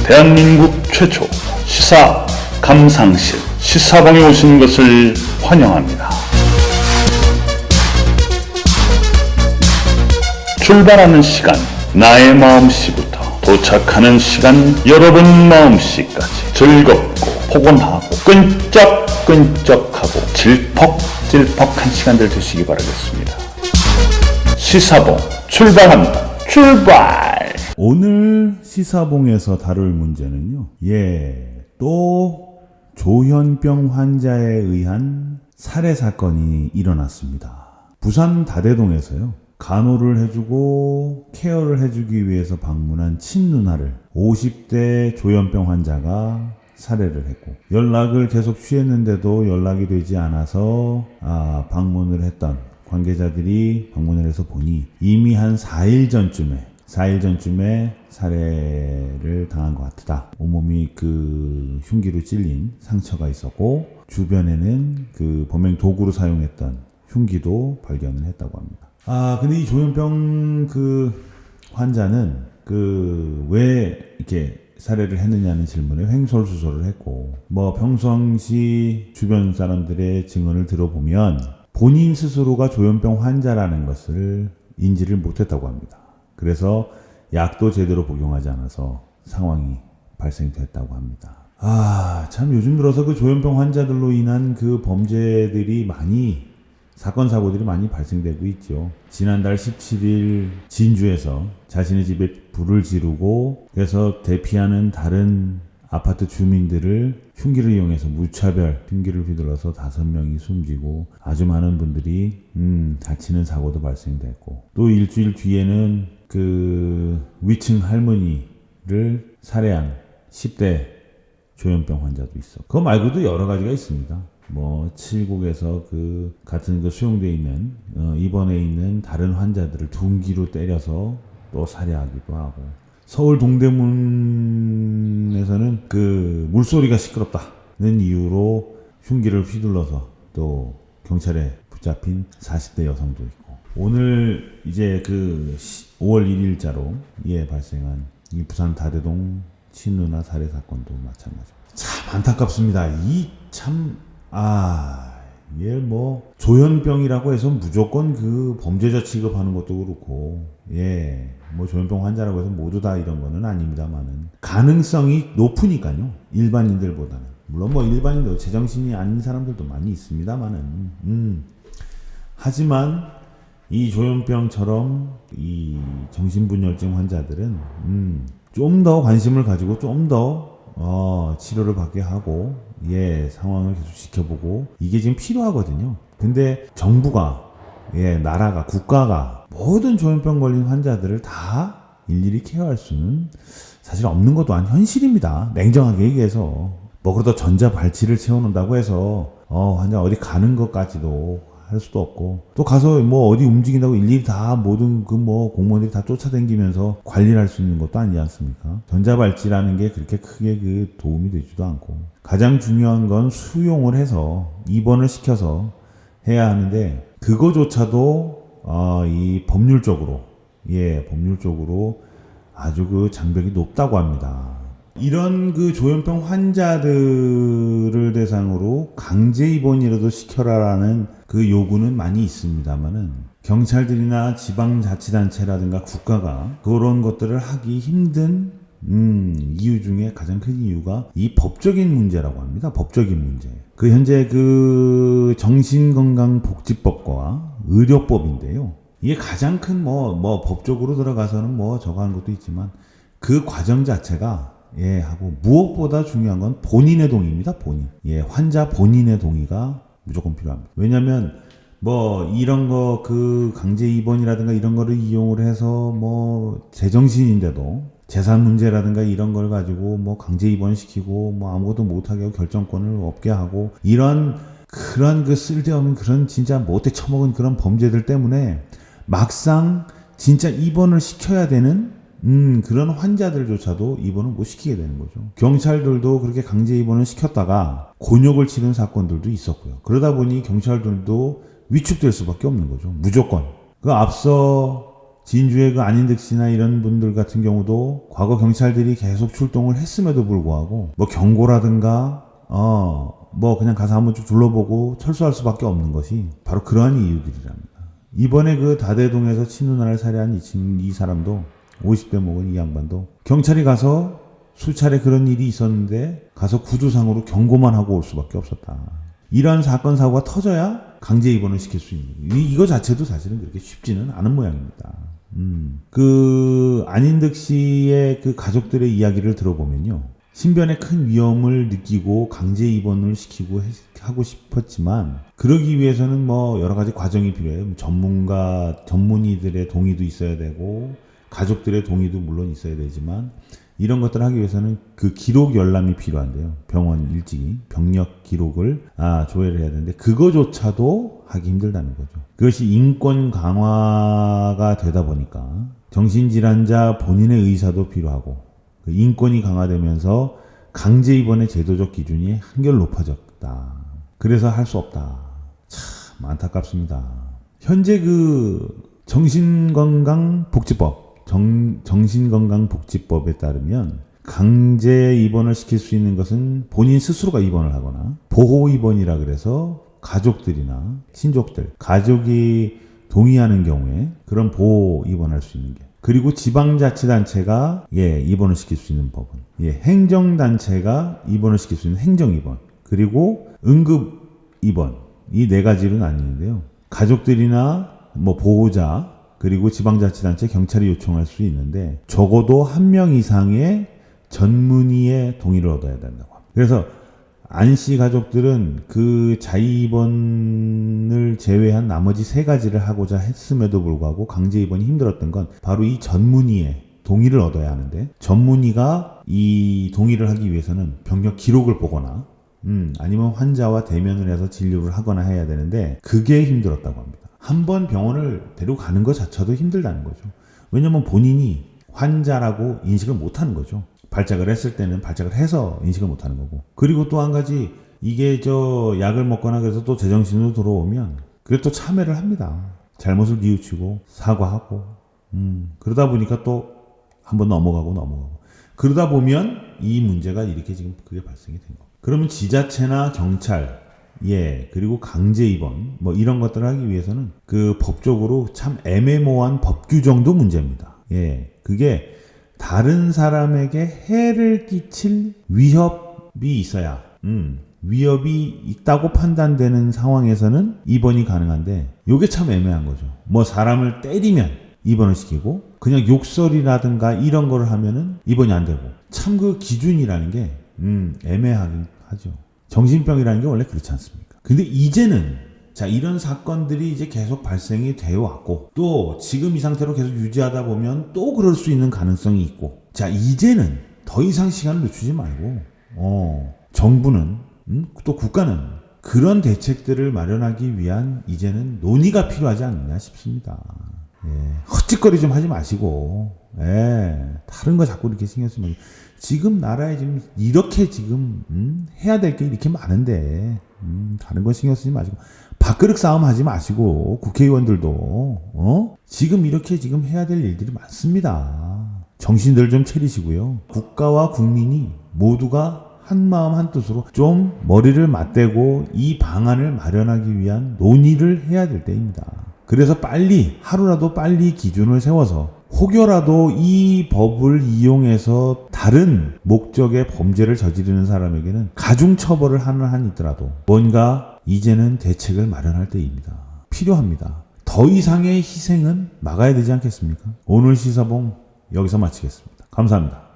대한민국 최초 시사 감상실 시사봉에 오신 것을 환영합니다. 출발하는 시간 나의 마음씨부터 도착하는 시간 여러분 마음씨까지 즐겁고 포근하고 끈적끈적하고 질퍽질퍽한 시간들 되시기 바라겠습니다. 시사봉 출발합니다. 출발! 오늘 시사봉에서 다룰 문제는요. 또 조현병 환자에 의한 살해 사건이 일어났습니다. 부산 다대동에서요. 간호를 해주고 케어를 해주기 위해서 방문한 친누나를 50대 조현병 환자가 살해를 했고, 연락을 계속 취했는데도 연락이 되지 않아서 방문을 했던 관계자들이 방문을 해서 보니 이미 한 4일 전쯤에 살해를 당한 것 같다. 온몸이 그 흉기로 찔린 상처가 있었고, 주변에는 그 범행 도구로 사용했던 흉기도 발견을 했다고 합니다. 근데 이 조현병 그 환자는 왜 이렇게 살해를 했느냐는 질문에 횡설수설을 했고, 평상시 주변 사람들의 증언을 들어보면 본인 스스로가 조현병 환자라는 것을 인지를 못했다고 합니다. 그래서 약도 제대로 복용하지 않아서 상황이 발생됐다고 합니다. 참 요즘 들어서 그 조현병 환자들로 인한 그 범죄들이 사건 사고들이 많이 발생되고 있죠. 지난달 17일 진주에서 자신의 집에 불을 지르고 그래서 대피하는 다른 아파트 주민들을 흉기를 이용해서 무차별 흉기를 휘둘러서 5명이 숨지고 아주 많은 분들이 다치는 사고도 발생됐고, 또 일주일 뒤에는 그 위층 할머니를 살해한 10대 조현병 환자도 있어. 그거 말고도 여러 가지가 있습니다. 칠곡에서 같은 수용되어 있는 입원해 있는 다른 환자들을 둔기로 때려서 또 살해하기도 하고, 서울 동대문에서는 물소리가 시끄럽다는 이유로 흉기를 휘둘러서 또 경찰에 붙잡힌 40대 여성도 있고, 오늘 이제 5월 1일자로 발생한 이 부산 다대동 친누나 살해 사건도 마찬가지입니다. 참 안타깝습니다. 조현병이라고 해서 무조건 범죄자 취급하는 것도 그렇고, 조현병 환자라고 해서 모두 다 이런 거는 아닙니다만은, 가능성이 높으니까요. 일반인들보다는. 물론 일반인도 제정신이 아닌 사람들도 많이 있습니다만은, 하지만 이 조현병처럼 이 정신분열증 환자들은, 좀 더 관심을 가지고 좀 더 치료를 받게 하고, 상황을 계속 지켜보고, 이게 지금 필요하거든요. 근데 정부가, 나라가, 국가가 모든 조현병 걸린 환자들을 다 일일이 케어할 수는 사실 없는 것도 현실입니다. 냉정하게 얘기해서. 그러다 전자발찌를 채워놓는다고 해서, 환자 어디 가는 것까지도 할 수도 없고, 또 가서 어디 움직인다고 일일이 다 모든 공무원들이 다 쫓아다니면서 관리를 할 수 있는 것도 아니지 않습니까? 전자발찌라는 게 그렇게 크게 도움이 되지도 않고, 가장 중요한 건 수용을 해서 입원을 시켜서 해야 하는데, 그거조차도 이 법률적으로 아주 장벽이 높다고 합니다. 이런 조현병 환자들을 대상으로 강제 입원이라도 시켜라라는 요구는 많이 있습니다만은, 경찰들이나 지방자치단체라든가 국가가 그런 것들을 하기 힘든 이유 중에 가장 큰 이유가 이 법적인 문제라고 합니다. 법적인 문제. 현재 정신건강복지법과 의료법인데요. 이게 가장 큰 법적으로 들어가서는 저거 하는 것도 있지만, 그 과정 자체가 하고, 무엇보다 중요한 건 본인의 동의입니다. 환자 본인의 동의가 무조건 필요합니다. 왜냐면 이런 거 강제 입원이라든가 이런 거를 이용을 해서 제정신인데도 재산 문제라든가 이런 걸 가지고 강제 입원시키고 아무것도 못하게 하고 결정권을 없게 하고, 그런 쓸데없는 그런 진짜 못해 처먹은 그런 범죄들 때문에 막상 진짜 입원을 시켜야 되는 그런 환자들조차도 입원을 못 시키게 되는 거죠. 경찰들도 그렇게 강제 입원을 시켰다가 곤욕을 치른 사건들도 있었고요. 그러다 보니 경찰들도 위축될 수밖에 없는 거죠. 무조건. 앞서 진주의 그 안인득 씨나 이런 분들 같은 경우도 과거 경찰들이 계속 출동을 했음에도 불구하고 뭐 경고라든가 뭐 그냥 가서 한번 쭉 둘러보고 철수할 수밖에 없는 것이 바로 그러한 이유들이랍니다. 이번에 그 다대동에서 친누나를 살해한 이 사람도 50대 먹은 이 양반도 경찰이 가서 수차례 그런 일이 있었는데 가서 구두상으로 경고만 하고 올 수밖에 없었다. 이러한 사건 사고가 터져야 강제 입원을 시킬 수 있는 이거 자체도 사실은 그렇게 쉽지는 않은 모양입니다. 그 안인득 씨의 그 가족들의 이야기를 들어보면요, 신변에 큰 위험을 느끼고 강제 입원을 시키고 하고 싶었지만 그러기 위해서는 뭐 여러 가지 과정이 필요해요. 전문의들의 동의도 있어야 되고 가족들의 동의도 물론 있어야 되지만 이런 것들을 하기 위해서는 그 기록 열람이 필요한데요. 병원 일찍이 병력 기록을 조회를 해야 되는데 그거조차도 하기 힘들다는 거죠. 그것이 인권 강화가 되다 보니까 정신질환자 본인의 의사도 필요하고 그 인권이 강화되면서 강제 입원의 제도적 기준이 한결 높아졌다. 그래서 할 수 없다. 참 안타깝습니다. 현재 그 정신건강복지법에 따르면 강제 입원을 시킬 수 있는 것은 본인 스스로가 입원을 하거나 보호 입원이라 그래서 가족들이나 친족들, 가족이 동의하는 경우에 그런 보호 입원할 수 있는 게, 그리고 지방자치단체가 입원을 시킬 수 있는 법은 행정단체가 입원을 시킬 수 있는 행정입원, 그리고 응급입원, 이 네 가지로 나뉘는데요. 가족들이나 뭐 보호자, 그리고 지방자치단체, 경찰이 요청할 수 있는데 적어도 한 명 이상의 전문의의 동의를 얻어야 된다고 합니다. 그래서 안 씨 가족들은 그 자의입원을 제외한 나머지 세 가지를 하고자 했음에도 불구하고 강제 입원이 힘들었던 건 바로 이 전문의의 동의를 얻어야 하는데, 전문의가 이 동의를 하기 위해서는 병력 기록을 보거나 아니면 환자와 대면을 해서 진료를 하거나 해야 되는데 그게 힘들었다고 합니다. 한번 병원을 데려가는 것 자체도 힘들다는 거죠. 왜냐면 본인이 환자라고 인식을 못하는 거죠. 발작을 했을 때는 발작을 해서 인식을 못하는 거고, 그리고 또 한 가지, 이게 약을 먹거나 그래서 또 제정신으로 들어오면 그게 또 참회를 합니다. 잘못을 뉘우치고 사과하고 그러다 보니까 또 한번 넘어가고 그러다 보면 이 문제가 이렇게 지금 그게 발생이 된 거예요. 그러면 지자체나 경찰, 그리고 강제 입원 뭐 이런 것들을 하기 위해서는 그 법적으로 참 애매모호한 법 규정도 문제입니다. 그게 다른 사람에게 해를 끼칠 위협이 있어야, 위협이 있다고 판단되는 상황에서는 입원이 가능한데 이게 참 애매한 거죠. 뭐 사람을 때리면 입원을 시키고 그냥 욕설이라든가 이런 거를 하면은 입원이 안 되고, 참 그 기준이라는 게 애매하긴 하죠. 정신병이라는 게 원래 그렇지 않습니까? 근데 이제는 이런 사건들이 이제 계속 발생이 되어 왔고, 또 지금 이 상태로 계속 유지하다 보면 또 그럴 수 있는 가능성이 있고, 이제는 더 이상 시간을 늦추지 말고 정부는 또 국가는 그런 대책들을 마련하기 위한 이제는 논의가 필요하지 않느냐 싶습니다. 헛짓거리 좀 하지 마시고 다른 거 자꾸 이렇게 신경 쓰면, 지금 나라에 지금 이렇게 지금 해야 될 게 이렇게 많은데 다른 거 신경 쓰지 마시고, 밥그릇 싸움 하지 마시고, 국회의원들도 지금 이렇게 지금 해야 될 일들이 많습니다. 정신들 좀 차리시고요. 국가와 국민이 모두가 한마음 한뜻으로 좀 머리를 맞대고 이 방안을 마련하기 위한 논의를 해야 될 때입니다. 그래서 하루라도 빨리 기준을 세워서 혹여라도 이 법을 이용해서 다른 목적의 범죄를 저지르는 사람에게는 가중처벌을 하는 한이 있더라도 뭔가 이제는 대책을 마련할 때입니다. 필요합니다. 더 이상의 희생은 막아야 되지 않겠습니까? 오늘 시사봉 여기서 마치겠습니다. 감사합니다.